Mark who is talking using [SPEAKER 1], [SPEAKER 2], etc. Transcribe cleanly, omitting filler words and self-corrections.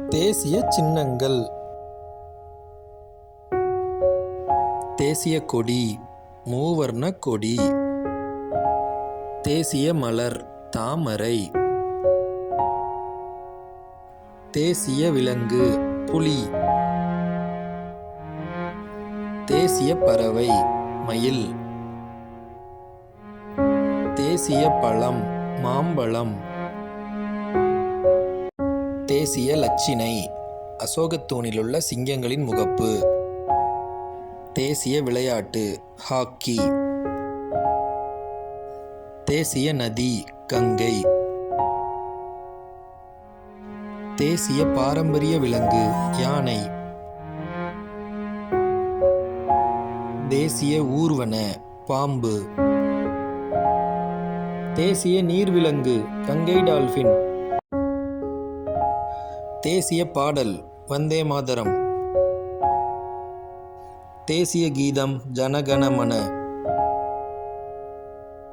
[SPEAKER 1] தேசிய சின்னங்கள். தேசிய கொடி மூவர்ண கொடி. தேசிய மலர் தாமரை. தேசிய விலங்கு புலி. தேசிய பறவை மயில். தேசிய பழம் மாம்பழம். தேசிய லட்சினை அசோகத்தூணிலுள்ள சிங்கங்களின் முகப்பு. தேசிய விளையாட்டு ஹாக்கி. தேசிய நதி கங்கை. தேசிய பாரம்பரிய விலங்கு யானை. தேசிய ஊர்வன பாம்பு. தேசிய நீர்விலங்கு கங்கை டால்பின். தேசிய பாடல் வந்தே மாதரம். தேசிய கீதம் ஜனகணமன.